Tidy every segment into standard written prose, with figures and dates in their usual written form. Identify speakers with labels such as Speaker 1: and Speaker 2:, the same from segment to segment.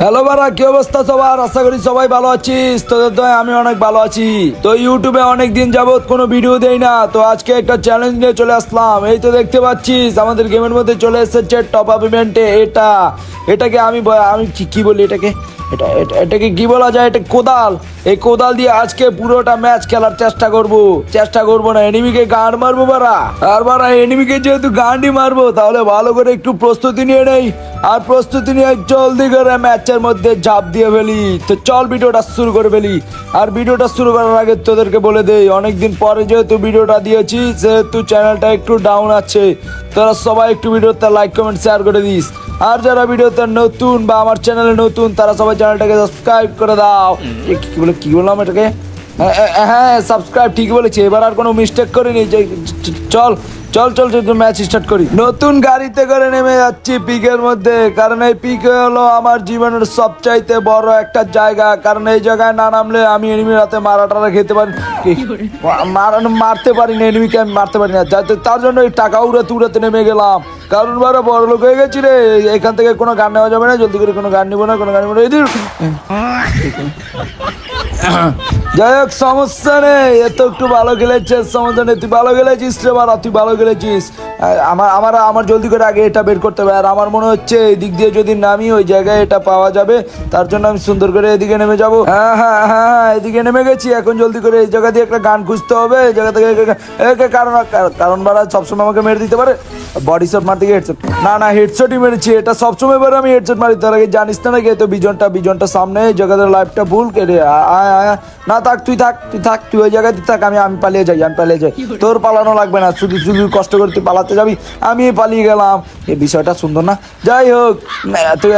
Speaker 1: Hello বারা, কি অবস্থা সবার? আশা করি সবাই ভালো আছিস। তোদের দয়ায় আমি অনেক ভালো আছি। তো ইউটিউবে অনেক দিন যাবত কোনো ভিডিও দেই না, তো আজকে একটা চ্যালেঞ্জ নিয়ে চলে আসলাম। এই তো দেখতে পাচ্ছিস আমাদের গেমের মধ্যে চলে এসেছে টপ আপ ইভেন্টে এটাকে আমি কি বলি এটাকে কি বলা যায়? এটা কোদাল। এই কোদাল দিয়ে আজকে পুরোটা ম্যাচ খেলার চেষ্টা করবো না, এনিমিকে গান মারবো বারা। আর বারা এনিমিকে যেহেতু গানই মারবো, তাহলে ভালো করে একটু প্রস্তুতি নিয়ে নেই। আর প্রস্তুতি নিয়ে জলদি করে ম্যাচের মধ্যে ঝাঁপ দিয়ে ফেলি। তো চল ভিডিওটা শুরু করে ফেলি। আর ভিডিওটা শুরু করার আগে তোদেরকে বলে দেই, অনেকদিন পরে যেহেতু ভিডিওটা দিয়েছি, সেহেতু চ্যানেলটা একটু ডাউন আছে। তোরা সবাই একটু ভিডিওতে লাইক কমেন্ট শেয়ার করে দিস। আর যারা ভিডিওতে নতুন বা আমার চ্যানেলে নতুন, তারা সবাই চ্যানেলটাকে সাবস্ক্রাইব করে দাও। কি বললাম এটাকে? হ্যাঁ, সাবস্ক্রাইব ঠিক বলেছি। এবার আর কোনো মিস্টেক করিনি। চল ম্যাচ স্টার্ট করি। নতুন গাড়িতে করে নেমে যাচ্ছি পিকের মধ্যে, কারণ এই পিক হলো আমার জীবনের সবচাইতে বড় একটা জায়গা। কারণ এই জায়গায় না নামলে আমি এনিমির হাতে মারাটারা খেতে পারি, মারতে পারি না, এনিমিকে আমি মারতে পারি না। তার জন্য এই টাকা উড়াতে নেমে গেলাম। কারণ বারে বড় লোক হয়ে গেছি রে। এখান থেকে কোনো গান নেওয়া যাবে না, জলদি করে কোনো গান নিবো না। যাই হোক, সমস্যা নেই। এত একটু ভালো খেলেছিস, সমস্যা নেই। তুই ভালো খেলেছিস রে বাড়া, তুই ভালো খেলেছিস। আমার জলদি করে আগে এটা বের করতে হবে। আর আমার মনে হচ্ছে এই দিক দিয়ে যদি নামি, ওই জায়গায় এটা পাওয়া যাবে। তার জন্য আমি সুন্দর করে এদিকে নেমে যাবো। হ্যাঁ, এদিকে নেমে গেছি। এখন জলদি করে এই জায়গা দিয়ে একটা গান খুঁজতে হবে। এই জায়গা থেকে কারণ বাড়া সবসময় আমাকে মেরে দিতে পারে। বডি শট মারতে গিয়ে হেডশট, না হেডশটই মেরেছি। এটা সবসময় এবার আমি হেডশট মারি। তার আগে জানিস না নাকি? তো বিজনটা সামনে, এই জায়গাতে লাইফটা ভুল কেটে না থাক, তুই থাক, তুই ওই জায়গায় থাক। আমি পালিয়ে যাই। তোর পালানো লাগবে না, শুধু কষ্ট করে তুই পালাতে যাবি, আমি পালিয়ে গেলাম। এই বিষয়টা সুন্দর না। যাই হোক,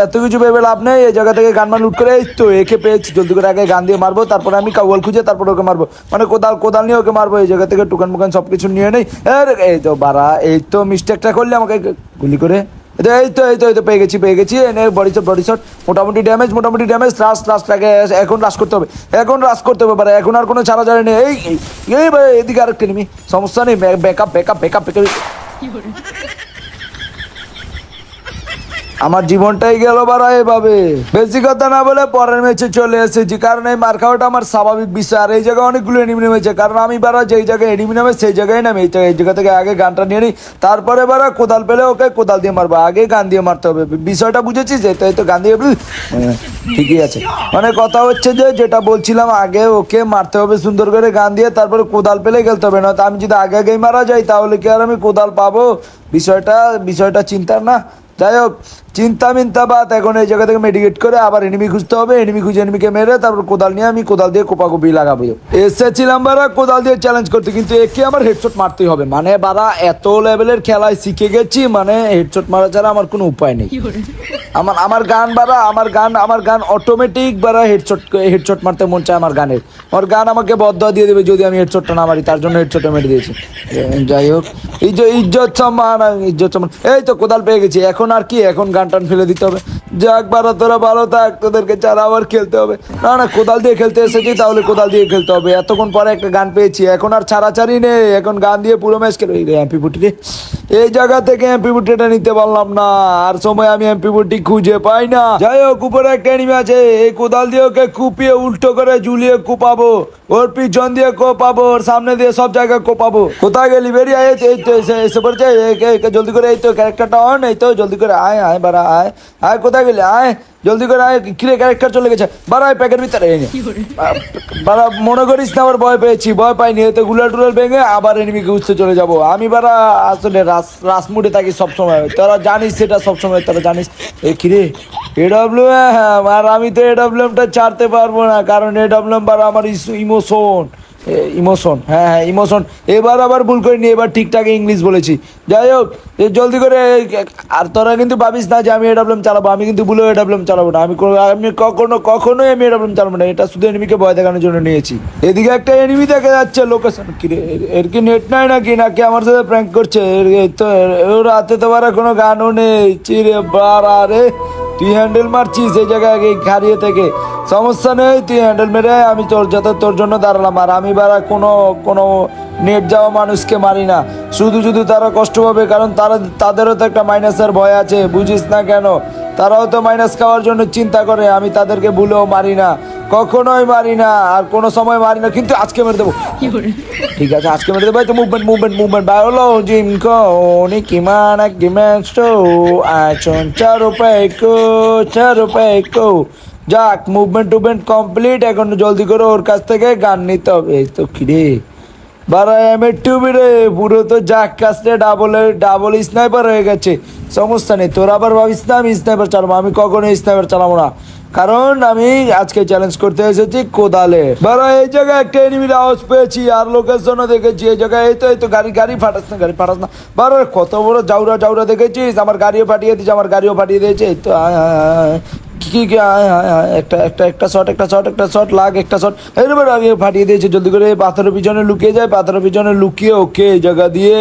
Speaker 1: এত কিছু ভেবে লাভ নেই। এই জায়গা থেকে গান লুট করে, এই তো একে পেয়েছি। জলদি করে আগে গান দিয়ে মারবো, তারপরে আমি কাউয়াল খুঁজে তারপরে ওকে মারবো। মানে কোদাল নিয়ে ওকে মারবো। এই জায়গা থেকে টুকান সবকিছু নিয়ে নেই। এই তো বাড়া, এই তো মিস্টেকটা করলে আমাকে গুলি করে। এই তো পেয়ে গেছি। বডি শট, মোটামুটি ড্যামেজ। রাশটাকে এখন রাশ করতে হবে। বারে এখন আর কোনো ছাড়া যায় নেই। এই ভাই, এদিকে আরেকটা নিবি, সমস্যা নেই। ব্যাকআপ। আমার জীবনটাই গেল বারা এভাবে। বেশি কথা না বলে পরের ম্যাচে চলে এসেছি, কারণ এই মার খাওয়াটা আমার স্বাভাবিক বিষয়। আর এই জায়গায় অনেকগুলো এনিমি নেমেছে, কারণ আমি বারা যেই জায়গায় এনিমি নামে সেই জায়গায় নামে। এই জায়গা থেকে আগে গানটা নিয়ে নিই, তারপরে বারা কোদাল পেলে ওকে কোদাল দিয়ে মারবো। আগে গান দিয়ে মারতে হবে। বিষয়টা বুঝেছিস? তো গান দিয়ে ঠিকই আছে। মানে কথা হচ্ছে যেটা বলছিলাম, আগে ওকে মারতে হবে সুন্দর করে গান দিয়ে, তারপরে কোদাল পেলে খেলতে হবে। না তো আমি যদি আগেই মারা যাই, তাহলে কি আর আমি কোদাল পাবো? বিষয়টা চিন্তার না। যাই হোক, চিন্তা বাদ। এখন এই জায়গা থেকে মেডিকেট করে আবার এনিমি খুঁজতে হবে। এনিমিকে মেরে তারপর কোদাল নিয়ে আমি কোদাল দিয়ে কোপাকুপি লাগাবো। এসেছিলাম বারা কোদাল দিয়ে চ্যালেঞ্জ করতে, কিন্তু একে আমার হেডশট মারতেই হবে। মানে বারা এত লেভেলের খেলায় শিখে গেছি, মানে হেডশট মারা ছাড়া আমার কোনো উপায় নেই। আমার গান অটোমেটিক বারা হেডশট মারতে মন চায় আমার গানের। আমার গান আমাকে বদদোয়া দিয়ে দেবে যদি আমি হেডশটটা না মারি। তার জন্য হেডশটটা মেরে দিয়েছি। যাই হোক, ইজ্জত সম্মান। এই তো কোদাল পেয়ে গেছি। এখন আর কি, এখন গান টান ফেলে দিতে হবে। যাক বারা, তোরা ভালো থাক। তোদেরকে ছাড়া আবার খেলতে হবে না, কোদাল দিয়ে খেলতে এসেছি, তাহলে কোদাল দিয়ে খেলতে হবে। এতক্ষণ পরে একটা গান পেয়েছি, এখন আর ছাড়াছাড়ি নেই। এখন গান দিয়ে পুরো ম্যাচ খেলো। এমপি40 এই জায়গা থেকে এমপি40টা নিতে পারলাম না। আর সময় আমি এমপি40 খুঁজে পাই না। যাই হোক, উপরে একটা এনিমি আছে। এই কোদাল দিয়ে ওকে কুপিয়ে উল্টো করে ঝুলিয়ে কোপাবো। ওর পিছন দিয়ে কোপাবো, ওর সামনে দিয়ে সব জায়গায় কোপাবো। কোথায় গেলি? বেরিয়ে এই তো এসে পড়ছে। জলদি করে, এই তো ক্যারেক্টারটা অন। এই তো জলদি করে আয় বারা, আয় কোথায় গেলি? আয় জলদি করে আয়। কিরে, ক্যারেক্টার চলে গেছে বারা, প্যাকের ভিতরে। বারা মনে করিস না আবার ভয় পাইনি। এতে গুলাল টুলাল ভেঙে আবার এনিমিকে খুঁজতে চলে যাবো। আমি বারা আসলে রাসমুডে থাকি সবসময়। তোরা জানিস সেটা সবসময়, তোরা জানিস। কিরে AWM, আর আমি তো AWMটা ছাড়তে পারবো না, কারণ AWM বারা আমার ইমোশন। হ্যাঁ, ইমোশন। এবার আবার ভুল করিনি, এবার ঠিকঠাক ইংলিশ বলেছি। যাই হোক, জলদি করে। আর তোরা কিন্তু ভাবিস না যে আমি AWM চালাবো। আমি কিন্তু ভুলেও AWM চালাবো না। আমি কখনোই আমি AWM চালাবো না। এটা শুধু এনিমিকে ভয় দেখানোর জন্য নিয়েছি। এদিকে একটা এনিমি দেখা যাচ্ছে লোকেশন। কিরে, এর কি নেট নাই নাকি আমার সাথে প্র্যাঙ্ক করছে? ওর হাতে তো বারা কোনো গানও নেই। চিরে বারা রে, তুই হ্যান্ডেল মারছিস এই জায়গায় হারিয়ে থেকে। সমস্যা নেই, তুই হ্যান্ডেল মেরে আমি তোর জন্য দাঁড়ালাম। আর আমি বারা কোনো নেট যাওয়া মানুষকে মারি না। শুধু তারা কষ্ট পাবে, কারণ তাদেরও তো একটা মাইনাসের ভয় আছে, বুঝিস না কেন? তারাও তো মাইনাস খাওয়ার জন্য চিন্তা করে, আমি তাদেরকে ভুলেও মারি না, কখনোই মারি না, আর কোনো সময় মারি না, কিন্তু আজকে মেরে দেবো। ঠিক আছে, আজকে মেরে দেবো। তো মুভমেন্ট মুভমেন্ট মুভমেন্ট বাড়লো জিমকো কিমানা কিমেন্সো আচন চারো পেকো। যাক, মুভমেন্ট টুভমেন্ট কমপ্লিট। এখন জলদি করে ওর কাছ থেকে গান নিতে হবে। এই তো কিরে বারাই রে, পুরো তো যাক কাছটা ডাবল স্নাইপার হয়ে গেছে। সমস্যা নেই, তোর আবার ভাবিস না আমি স্নাইপার চালাবো। আমি কখনো স্নাইপার চালাবো না, কারণ আমি আজকে চ্যালেঞ্জ করতে এসেছি কোদালে। বারা এই জায়গায় একটা এনিমির আওয়াজ পেয়েছি আর লোকেশন দেখেছি। এই জায়গায় এই তো গাড়ি ফাটাস না। বারা কত বড় জাউরা দেখেছিস? আমার গাড়িও ফাটিয়ে দিয়েছে। এই তো কি একটা শট লাগ, একটা শট এরবার আগে ফাটিয়ে দিয়েছে। জলদি করে পাথরের পিছনে লুকিয়ে যায়, পাথরের পিছনে লুকিয়ে ওকে জায়গা দিয়ে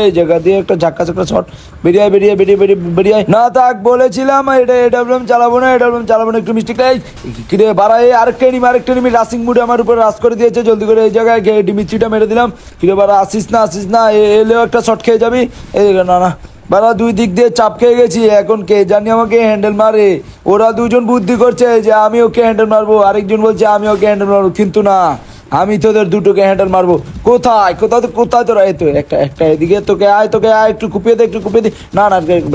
Speaker 1: একটা ঝাক্কা শট বেরিয়ে না থাক। বলেছিলাম এটা এডাব্লিউএম চালাবো না, একটু মিস্টেক। কিরে বাড়াই আরেকটা এনিমি রাসিং মুডে আমার উপর রাস করে দিয়েছে। জলদি করে এই জায়গায় ডিমিট্রিটা মেরে দিলাম। কিরে বাড়া আসিস না, এলেও একটা শট খেয়ে যাবি। এই না বারা দুই দিক দিয়ে চাপ খেয়ে গেছি। এখন কে জানি আমাকে হ্যান্ডেল মারে। ওরা দুজন বুদ্ধি করছে যে আমি ওকে হ্যান্ডেল মারবো, আরেকজন বলছে আমি ওকে হ্যান্ডেল মারবো, কিন্তু না, আমি তোদের দুটোকে হ্যান্ডেল মারবো। কোথায় তোরা? এই তো একটা এদিকে। তোকে আয় একটু কুপিয়ে দে। না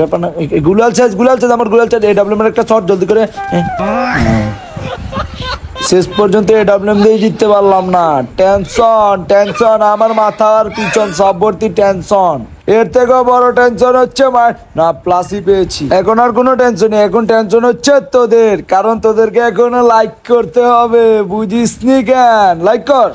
Speaker 1: ব্যাপার না। গুলাল চাষ আমার এডাব্লিউএম এর একটা শট। জলদি করে শেষ পর্যন্ত এডাব্লিউএম দিয়ে জিততে পারলাম না। টেনশন আমার মাথার পিছন সব ভর্তি টেনশন। এর থেকেও বড় টেনশন হচ্ছে না প্লাসই পেয়েছি। এখন আর কোনো টেনশন নেই, এখন টেনশন হচ্ছে তোদের, কারণ তোদেরকে এখনো লাইক করতে হবে, বুঝিস নি কেন? লাইক কর।